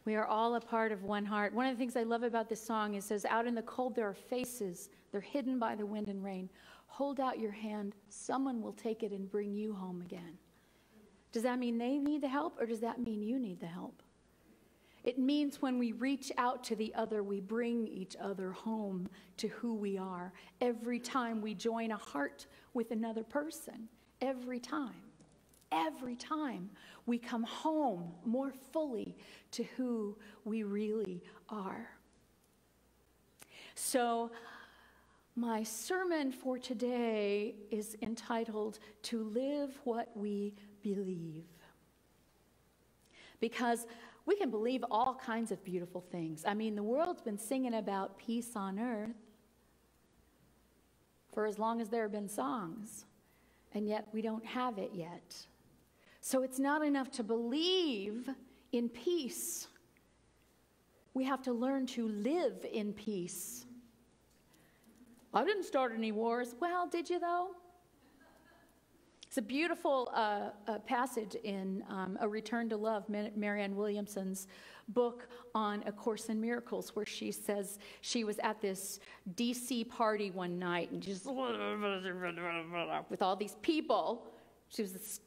We are all a part of one heart. One of the things I love about this song is it says, out in the cold there are faces. They're hidden by the wind and rain. Hold out your hand. Someone will take it and bring you home again. Does that mean they need the help, or does that mean you need the help? It means when we reach out to the other, we bring each other home to who we are. Every time we join a heart with another person, every time we come home more fully to who we really are. So my sermon for today is entitled, "To Live What We Believe." Because we can believe all kinds of beautiful things. I mean, the world's been singing about peace on earth for as long as there have been songs, and yet we don't have it yet. So it's not enough to believe in peace. We have to learn to live in peace. I didn't start any wars. Well, did you though? It's a beautiful passage in A Return to Love, Marianne Williamson's book on A Course in Miracles, where she says she was at this DC party one night and just with all these people. She was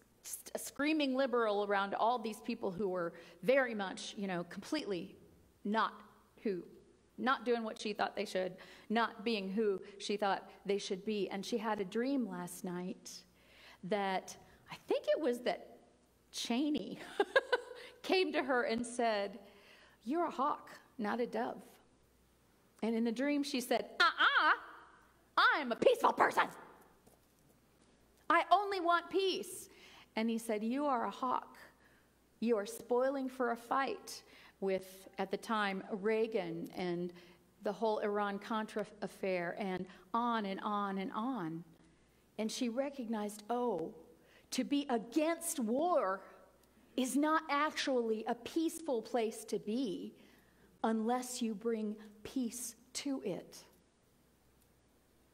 a screaming liberal around all these people who were very much, completely not doing what she thought they should, not being who she thought they should be. And she had a dream last night that, I think it was that Cheney came to her and said, "You're a hawk, not a dove." And in the dream she said, I'm a peaceful person. I only want peace. And he said, "You are a hawk. You are spoiling for a fight with, at the time, Reagan and the whole Iran-Contra affair, and on and on and on." And she recognized, to be against war is not actually a peaceful place to be unless you bring peace to it.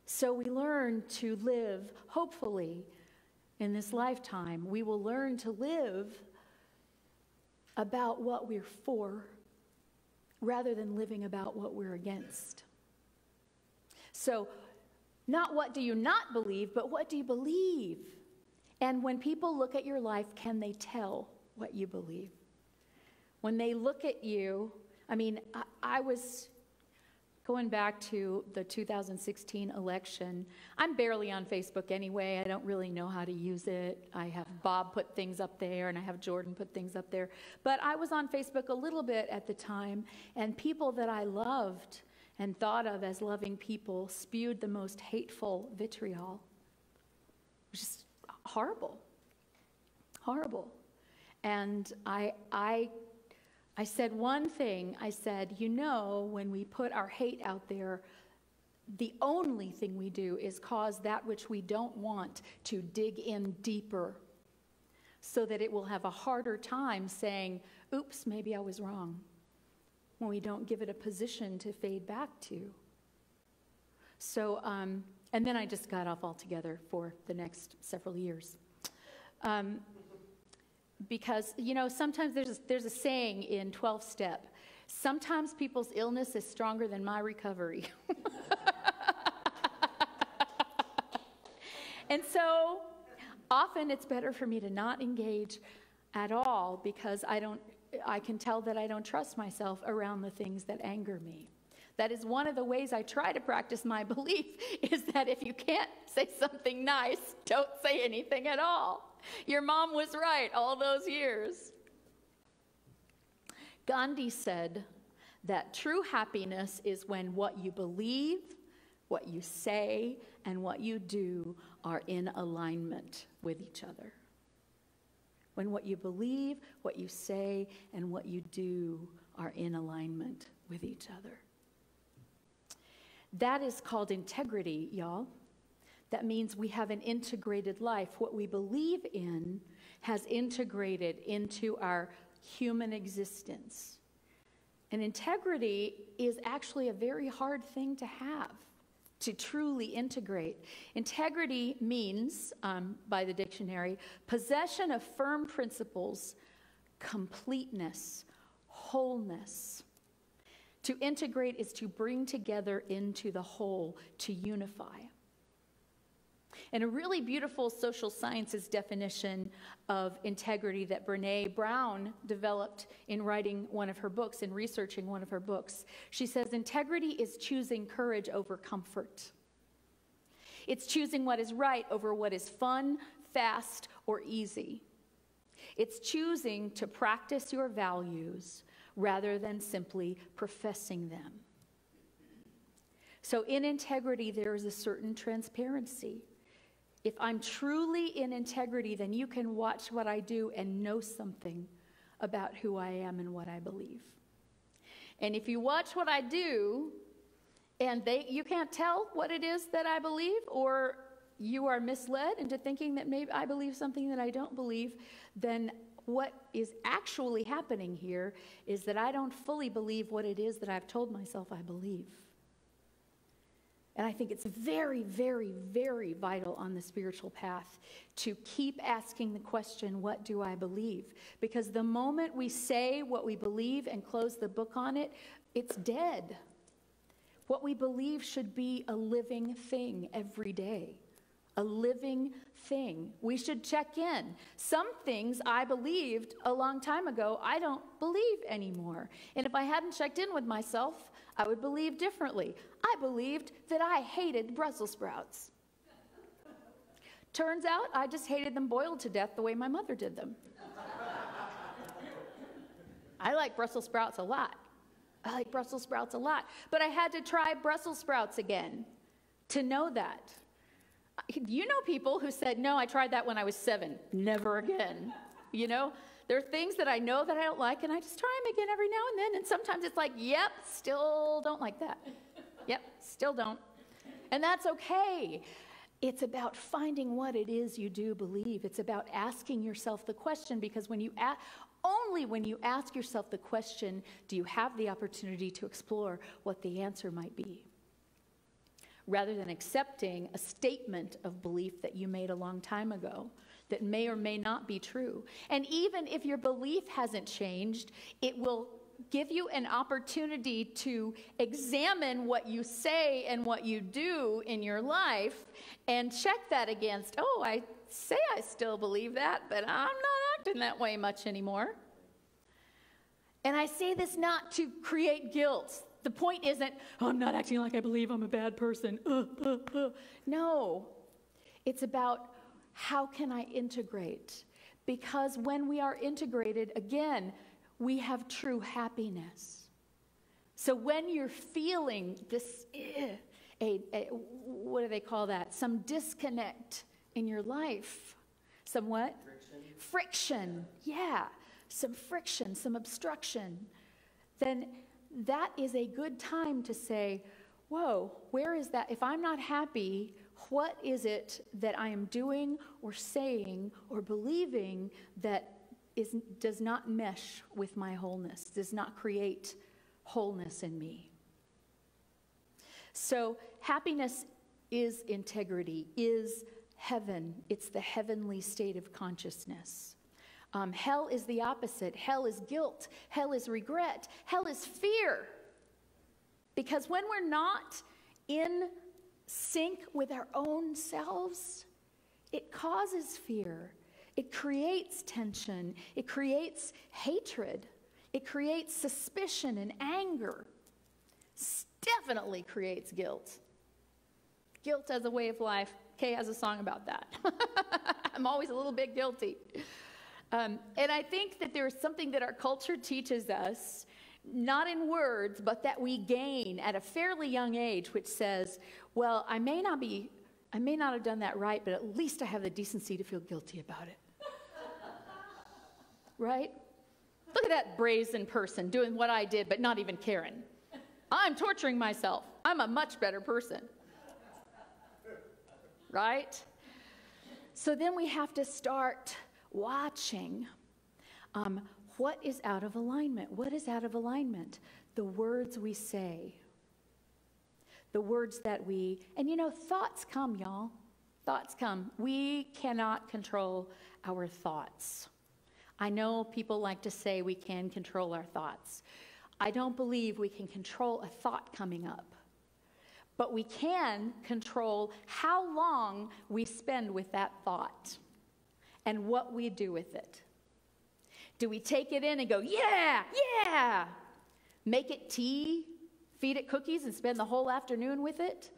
So we learn to live, hopefully, in this lifetime, we will learn to live about what we're for rather than living about what we're against. So, not what do you not believe, but what do you believe? And when people look at your life, can they tell what you believe? When they look at you, I was going back to the 2016 election. I'm barely on Facebook anyway. I don't really know how to use it. I have Bob put things up there, and I have Jordan put things up there. But I was on Facebook a little bit at the time, and people that I loved and thought of as loving people spewed the most hateful vitriol. It was just horrible. And I said one thing. I said, when we put our hate out there, the only thing we do is cause that which we don't want to dig in deeper, so that it will have a harder time saying, "Oops, maybe I was wrong," when we don't give it a position to fade back to. So, and then I just got off altogether for the next several years. Because, sometimes there's a saying in 12-step, sometimes people's illness is stronger than my recovery. And so, often it's better for me to not engage at all, because I can tell that I don't trust myself around the things that anger me. That is one of the ways I try to practice my belief, is that if you can't say something nice, don't say anything at all. Your mom was right all those years. Gandhi said that true happiness is when what you believe, what you say, and what you do are in alignment with each other. When what you believe, what you say, and what you do are in alignment with each other. That is called integrity, y'all. That means we have an integrated life. What we believe in has integrated into our human existence. And integrity is actually a very hard thing to have, to truly integrate. Integrity means, by the dictionary, possession of firm principles, completeness, wholeness. To integrate is to bring together into the whole, to unify. And a really beautiful social sciences definition of integrity that Brené Brown developed in writing one of her books, in researching one of her books. She says, integrity is choosing courage over comfort. It's choosing what is right over what is fun, fast, or easy. It's choosing to practice your values rather than simply professing them. So in integrity, there is a certain transparency. If I'm truly in integrity, then you can watch what I do and know something about who I am and what I believe. And if you watch what I do and you can't tell what it is that I believe, or you are misled into thinking that maybe I believe something that I don't believe, then what is actually happening here is that I don't fully believe what it is that I've told myself I believe. And I think it's very, very, very vital on the spiritual path to keep asking the question, what do I believe? Because the moment we say what we believe and close the book on it, it's dead. What we believe should be a living thing every day. A living thing. We should check in. Some things I believed a long time ago, I don't believe anymore. And if I hadn't checked in with myself, I would believe differently. I believed that I hated Brussels sprouts. Turns out I just hated them boiled to death the way my mother did them. I like Brussels sprouts a lot. I like Brussels sprouts a lot. But I had to try Brussels sprouts again to know that. You know people who said, no, I tried that when I was 7. Never again. You know? There are things that I know that I don't like, and I just try them again every now and then. And sometimes it's like, yep, still don't like that. Yep, still don't. And that's okay. It's about finding what it is you do believe. It's about asking yourself the question, because only when you ask yourself the question do you have the opportunity to explore what the answer might be, rather than accepting a statement of belief that you made a long time ago that may or may not be true. And even if your belief hasn't changed, it will give you an opportunity to examine what you say and what you do in your life and check that against, oh, I say I still believe that, but I'm not acting that way much anymore. And I say this not to create guilt. The point isn't, oh, I'm not acting like I believe I'm a bad person. No, it's about how can I integrate? Because when we are integrated, again, we have true happiness. So when you're feeling this, what do they call that? Some disconnect in your life. Some what? Friction. Yeah. Some friction, some obstruction. Then that is a good time to say, whoa, where is that? If I'm not happy, what is it that I am doing or saying or believing that does not mesh with my wholeness, does not create wholeness in me? So happiness is integrity, is heaven. It's the heavenly state of consciousness. Hell is the opposite. Hell is guilt. Hell is regret. Hell is fear. Because when we're not in sync with our own selves, it causes fear. It creates tension. It creates hatred. It creates suspicion and anger. Definitely creates guilt. Guilt as a way of life. Kay has a song about that. I'm always a little bit guilty. And I think that there is something that our culture teaches us, not in words, but that we gain at a fairly young age, which says, well, I may not have done that right, but at least I have the decency to feel guilty about it. Right? Look at that brazen person doing what I did, but not even caring. I'm torturing myself. I'm a much better person. Right? So then we have to start watching what is out of alignment. What is out of alignment? The words we say. The words that and you know, thoughts come, y'all. Thoughts come. We cannot control our thoughts. I know people like to say we can control our thoughts. I don't believe we can control a thought coming up. But we can control how long we spend with that thought and what we do with it. Do we take it in and go, yeah, yeah, make it tea, feed it cookies, and spend the whole afternoon with it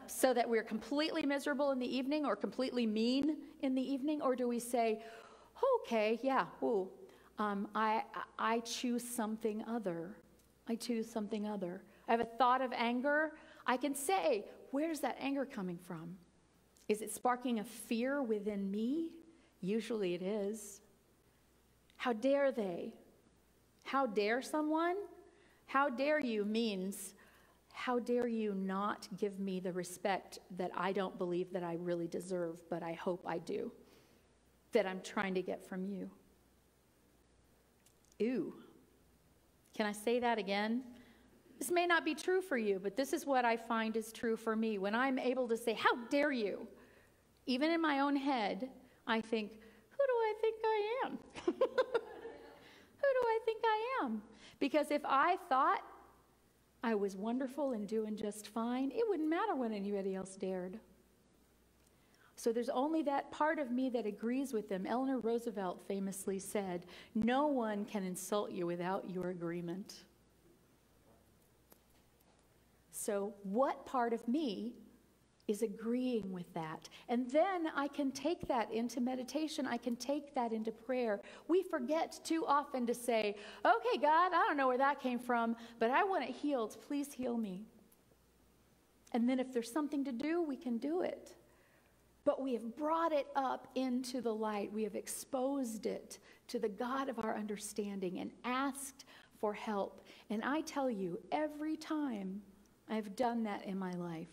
so that we're completely miserable in the evening or completely mean in the evening? Or do we say, okay, yeah, ooh, I choose something other. I choose something other. I have a thought of anger. I can say, where's that anger coming from? Is it sparking a fear within me? Usually it is. How dare they? How dare someone? How dare you means, how dare you not give me the respect that I don't believe that I really deserve, but I hope I do, that I'm trying to get from you. Ew. Can I say that again? This may not be true for you, but this is what I find is true for me. When I'm able to say, how dare you? Even in my own head, I think, who do I think I am? Who do I think I am? Because if I thought I was wonderful and doing just fine, it wouldn't matter when anybody else dared. So there's only that part of me that agrees with them. Eleanor Roosevelt famously said, no one can insult you without your agreement. So what part of me is agreeing with that? And then I can take that into meditation. I can take that into prayer. We forget too often to say, okay, God, I don't know where that came from, but I want it healed. Please heal me. And then if there's something to do, we can do it. But we have brought it up into the light. We have exposed it to the God of our understanding and asked for help. And I tell you, every time I've done that in my life,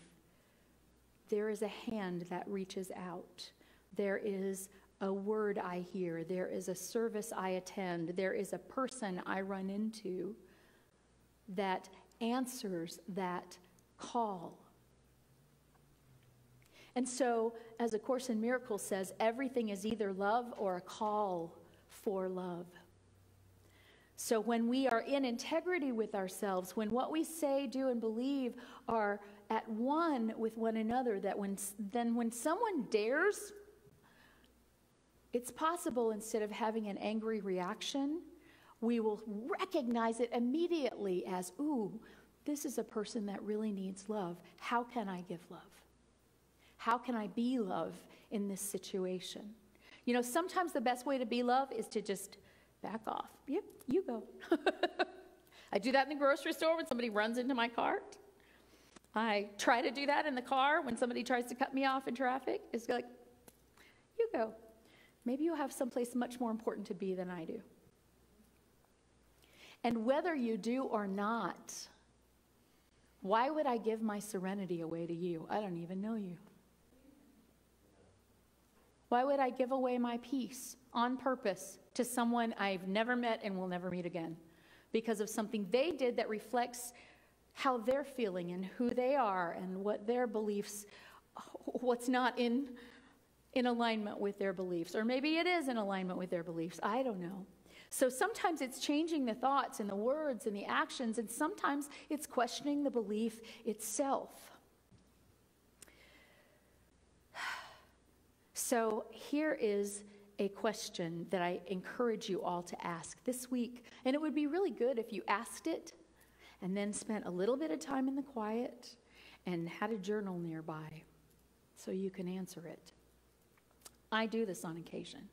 there is a hand that reaches out. There is a word I hear. There is a service I attend. There is a person I run into that answers that call. And so, as A Course in Miracles says, everything is either love or a call for love. So when we are in integrity with ourselves, when what we say, do, and believe are at one with one another, that when someone dares, it's possible instead of having an angry reaction, we will recognize it immediately as, ooh, this is a person that really needs love. How can I give love? How can I be love in this situation? You know, sometimes the best way to be love is to just back off. Yep, you go. I do that in the grocery store when somebody runs into my cart. I try to do that in the car when somebody tries to cut me off in traffic. It's like, you go. Maybe you have someplace much more important to be than I do. And whether you do or not, why would I give my serenity away to you? I don't even know you. Why would I give away my peace on purpose to someone I've never met and will never meet again because of something they did that reflects how they're feeling and who they are and what their beliefs, what's not in alignment with their beliefs? Or maybe it is in alignment with their beliefs. I don't know. So sometimes it's changing the thoughts and the words and the actions, and sometimes it's questioning the belief itself. So here is a question that I encourage you all to ask this week. And it would be really good if you asked it and then spent a little bit of time in the quiet and had a journal nearby so you can answer it. I do this on occasion.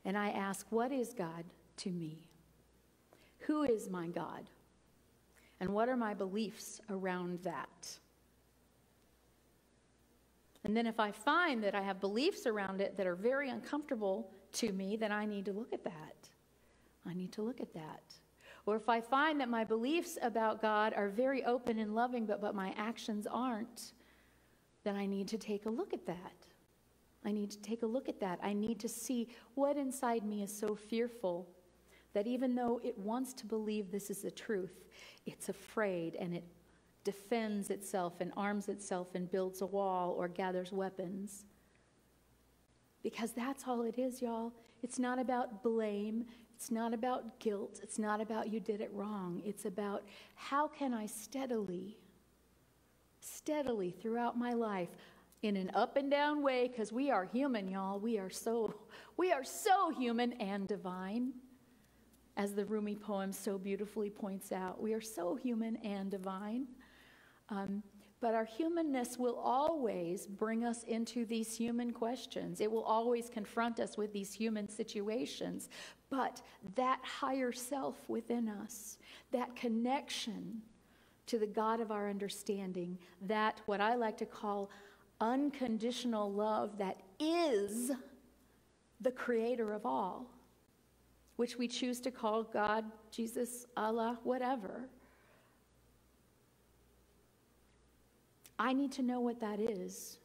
And I ask, what is God to me? Who is my God? And what are my beliefs around that? And then if I find that I have beliefs around it that are very uncomfortable to me, then I need to look at that. I need to look at that. Or if I find that my beliefs about God are very open and loving, but my actions aren't, then I need to take a look at that. I need to take a look at that. I need to see what inside me is so fearful that even though it wants to believe this is the truth, it's afraid and it defends itself and arms itself and builds a wall or gathers weapons. Because that's all it is, y'all. It's not about blame. It's not about guilt. It's not about you did it wrong. It's about how can I steadily throughout my life, in an up and down way, because we are human, y'all. We are so human and divine. As the Rumi poem so beautifully points out, we are so human and divine. But our humanness will always bring us into these human questions. It will always confront us with these human situations. But that higher self within us, that connection to the God of our understanding, that what I like to call unconditional love that is the creator of all, which we choose to call God, Jesus, Allah, whatever. I need to know what that is,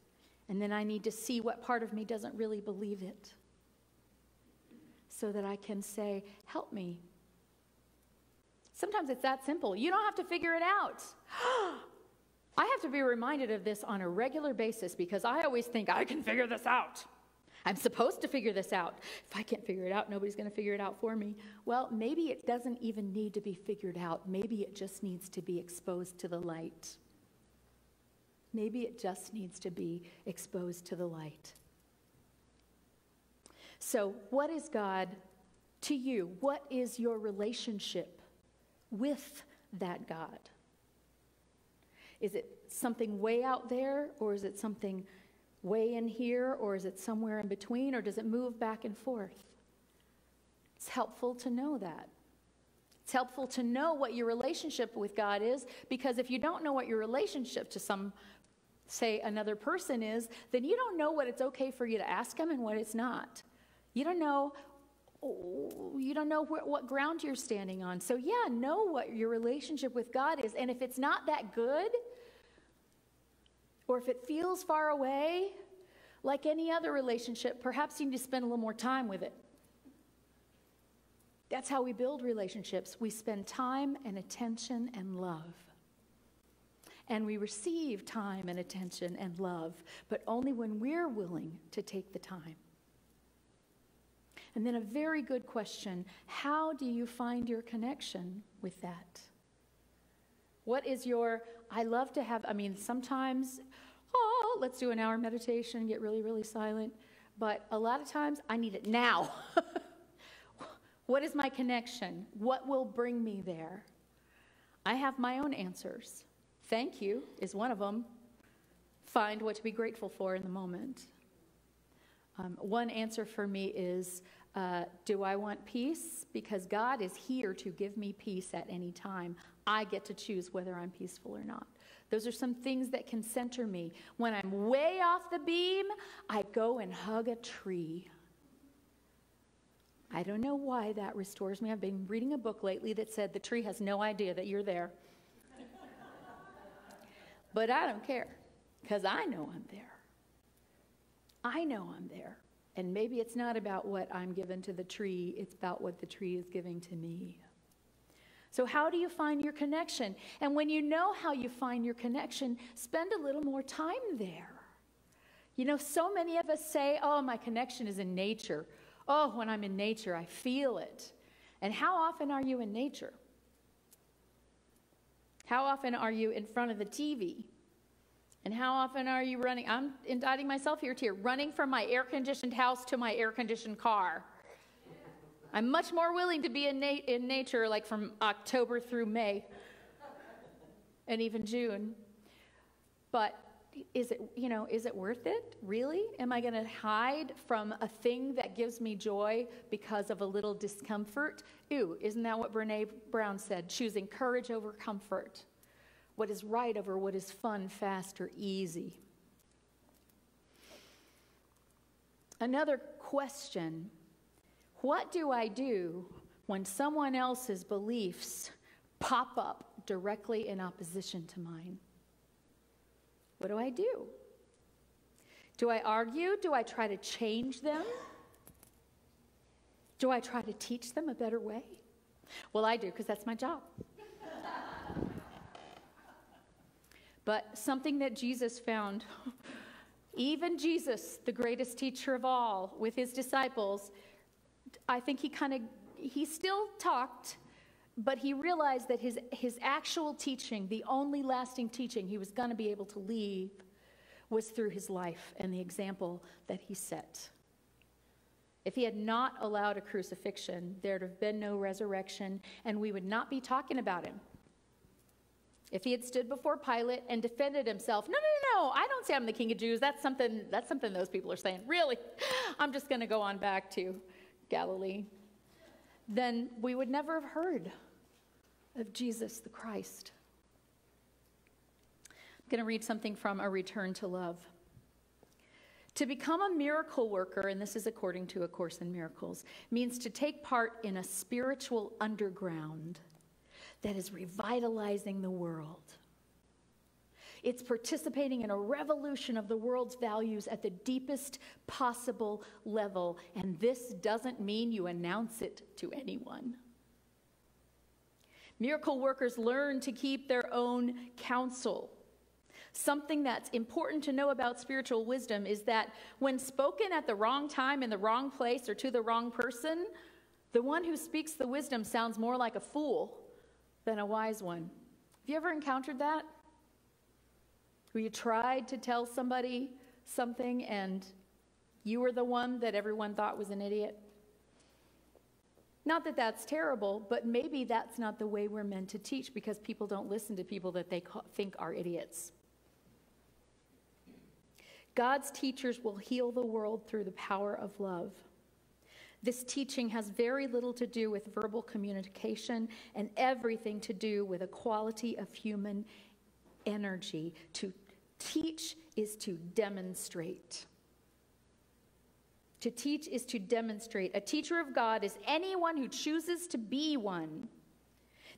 and then I need to see what part of me doesn't really believe it, so that I can say, help me. Sometimes it's that simple. You don't have to figure it out. I have to be reminded of this on a regular basis because I always think I can figure this out. I'm supposed to figure this out. If I can't figure it out, nobody's going to figure it out for me. Well, maybe it doesn't even need to be figured out. Maybe it just needs to be exposed to the light. Maybe it just needs to be exposed to the light. So, what is God to you? What is your relationship with that God? Is it something way out there, or is it something way in here, or is it somewhere in between, or does it move back and forth? It's helpful to know that. It's helpful to know what your relationship with God is, because if you don't know what your relationship to say another person is, then you don't know what it's okay for you to ask them and what it's not. You don't know what ground you're standing on. So yeah, know what your relationship with God is, and if it's not that good, or if it feels far away, like any other relationship, perhaps you need to spend a little more time with it. That's how we build relationships. We spend time and attention and love. And we receive time and attention and love, but only when we're willing to take the time. And then a very good question, how do you find your connection with that? What is I love to have, sometimes, let's do an hour meditation, get really, really silent. But a lot of times, I need it now. What is my connection? What will bring me there? I have my own answers. Thank you is one of them. Find what to be grateful for in the moment. One answer for me is, do I want peace? Because God is here to give me peace at any time. I get to choose whether I'm peaceful or not. Those are some things that can center me. When I'm way off the beam, I go and hug a tree. I don't know why that restores me. I've been reading a book lately that said the tree has no idea that you're there. But I don't care, because I know I'm there. I know I'm there. And maybe it's not about what I'm giving to the tree, it's about what the tree is giving to me. So how do you find your connection? And when you know how you find your connection, spend a little more time there. You know, so many of us say, oh, my connection is in nature. Oh, when I'm in nature, I feel it. And how often are you in nature? How often are you in front of the TV? And how often are you running? I'm indicting myself here too. Running from my air-conditioned house to my air-conditioned car. I'm much more willing to be in nature like from October through May and even June. But is it worth it? Really? Am I going to hide from a thing that gives me joy because of a little discomfort? Ew, isn't that what Brené Brown said? Choosing courage over comfort. What is right over what is fun, fast, or easy. Another question. What do I do when someone else's beliefs pop up directly in opposition to mine? What do I do? Do I argue? Do I try to change them? Do I try to teach them a better way? Well, I do, because that's my job. But something that Jesus found, even Jesus, the greatest teacher of all, with his disciples, I think he still talked, but he realized that his actual teaching, the only lasting teaching he was going to be able to leave, was through his life and the example that he set. If he had not allowed a crucifixion, there'd have been no resurrection, and we would not be talking about him. If he had stood before Pilate and defended himself, no, I don't say I'm the king of Jews. That's something those people are saying. Really, I'm just going to go on back to Galilee. Then we would never have heard of Jesus the Christ. I'm going to read something from A Return to Love. To become a miracle worker, and this is according to A Course in Miracles, means to take part in a spiritual underground that is revitalizing the world. It's participating in a revolution of the world's values at the deepest possible level, and this doesn't mean you announce it to anyone. Miracle workers learn to keep their own counsel. Something that's important to know about spiritual wisdom is that when spoken at the wrong time in the wrong place or to the wrong person, the one who speaks the wisdom sounds more like a fool than a wise one. Have you ever encountered that? Where you tried to tell somebody something and you were the one that everyone thought was an idiot? Not that that's terrible, but maybe that's not the way we're meant to teach, because people don't listen to people that they think are idiots. God's teachers will heal the world through the power of love. This teaching has very little to do with verbal communication and everything to do with a quality of human energy. To teach is to demonstrate. To teach is to demonstrate. A teacher of God is anyone who chooses to be one.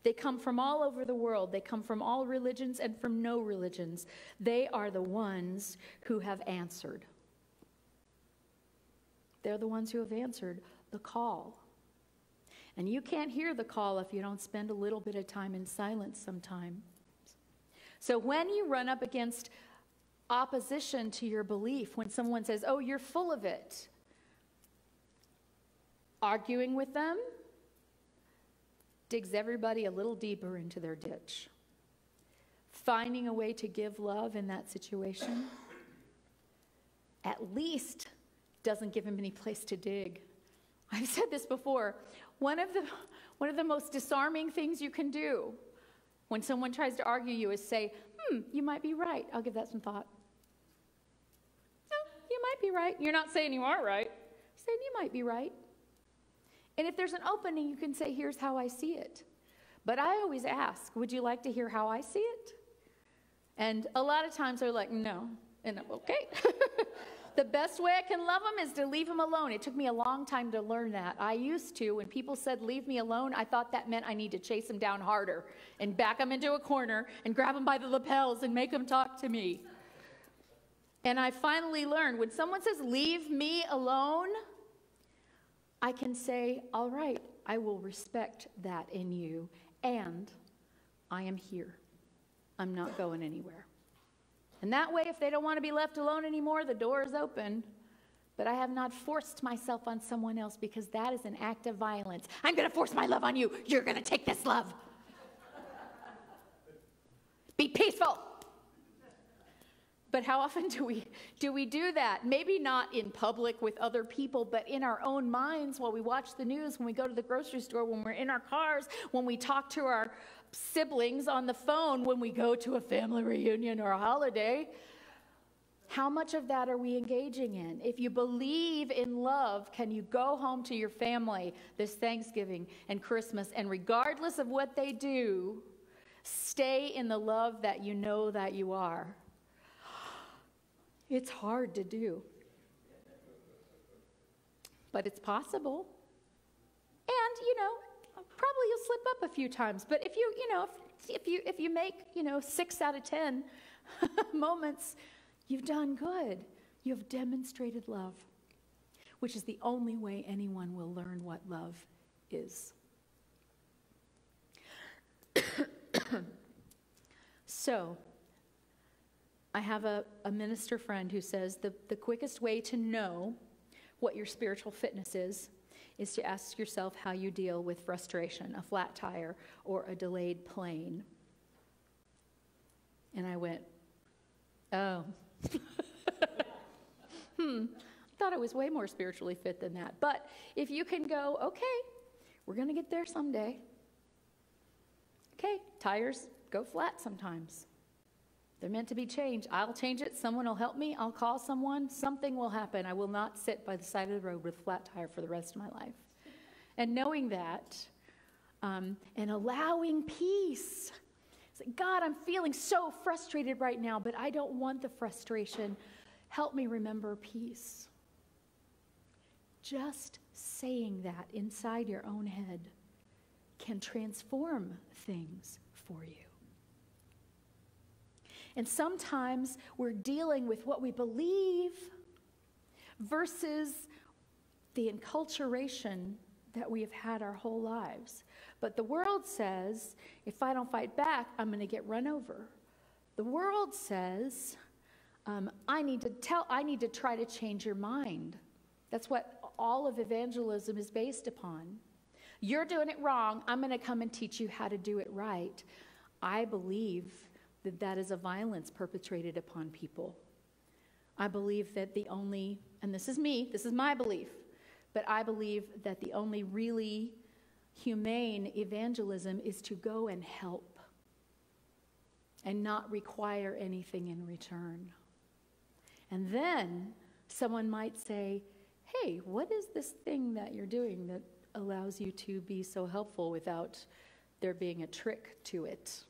They come from all over the world. They come from all religions and from no religions. They are the ones who have answered. They're the ones who have answered the call. And you can't hear the call if you don't spend a little bit of time in silence sometimes. So when you run up against opposition to your belief, when someone says, oh, you're full of it, arguing with them digs everybody a little deeper into their ditch. Finding a way to give love in that situation at least doesn't give him any place to dig. I've said this before. One of the most disarming things you can do when someone tries to argue you is say, you might be right. I'll give that some thought. No, you might be right. You're not saying you are right. You're saying you might be right. And if there's an opening, you can say, here's how I see it. But I always ask, would you like to hear how I see it? And a lot of times they're like, no. And I'm okay. The best way I can love them is to leave them alone. It took me a long time to learn that. I used to, when people said, leave me alone, I thought that meant I need to chase them down harder and back them into a corner and grab them by the lapels and make them talk to me. And I finally learned, when someone says, leave me alone, I can say, all right, I will respect that in you, and I am here. I'm not going anywhere. And that way, if they don't want to be left alone anymore, the door is open. But I have not forced myself on someone else, because that is an act of violence. I'm going to force my love on you. You're going to take this love. Be peaceful. But how often do we do that? Maybe not in public with other people, but in our own minds while we watch the news, when we go to the grocery store, when we're in our cars, when we talk to our siblings on the phone, when we go to a family reunion or a holiday. How much of that are we engaging in? If you believe in love, can you go home to your family this Thanksgiving and Christmas, and regardless of what they do, stay in the love that you know that you are? It's hard to do, but it's possible. And, probably you'll slip up a few times, but if you make, 6 out of 10 moments, you've done good. You have demonstrated love, which is the only way anyone will learn what love is. So, I have a minister friend who says the quickest way to know what your spiritual fitness is to ask yourself how you deal with frustration, a flat tire, or a delayed plane. And I went, oh. Thought I was way more spiritually fit than that. But if you can go, okay, we're going to get there someday. Okay, tires go flat sometimes. They're meant to be changed. I'll change it. Someone will help me. I'll call someone. Something will happen. I will not sit by the side of the road with a flat tire for the rest of my life. And knowing that, and allowing peace. It's like, God, I'm feeling so frustrated right now, but I don't want the frustration. Help me remember peace. Just saying that inside your own head can transform things for you. And sometimes we're dealing with what we believe versus the enculturation that we have had our whole lives. But the world says, if I don't fight back, I'm going to get run over. The world says, I need to try to change your mind. That's what all of evangelism is based upon. You're doing it wrong. I'm going to come and teach you how to do it right. I believe that that is a violence perpetrated upon people. I believe that the only, and this is me, this is my belief, but I believe that the only really humane evangelism is to go and help and not require anything in return. And then someone might say, hey, what is this thing that you're doing that allows you to be so helpful without there being a trick to it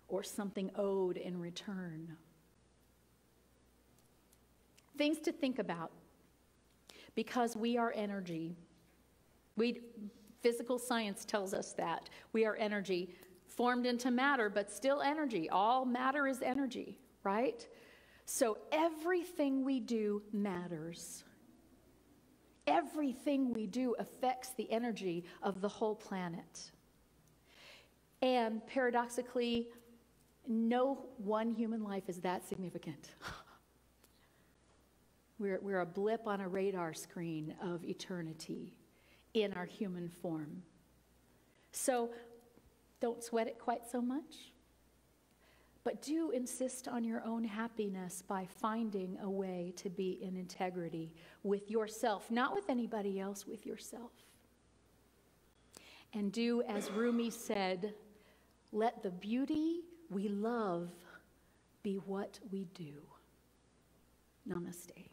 or something owed in return? Things to think about, because we are energy. Physical science tells us that. We are energy formed into matter, but still energy. All matter is energy, right? So everything we do matters. Everything we do affects the energy of the whole planet. And paradoxically, no one human life is that significant. We're a blip on a radar screen of eternity in our human form. So don't sweat it quite so much. But do insist on your own happiness by finding a way to be in integrity with yourself, not with anybody else, with yourself. And do as Rumi said, let the beauty we love be what we do. Namaste.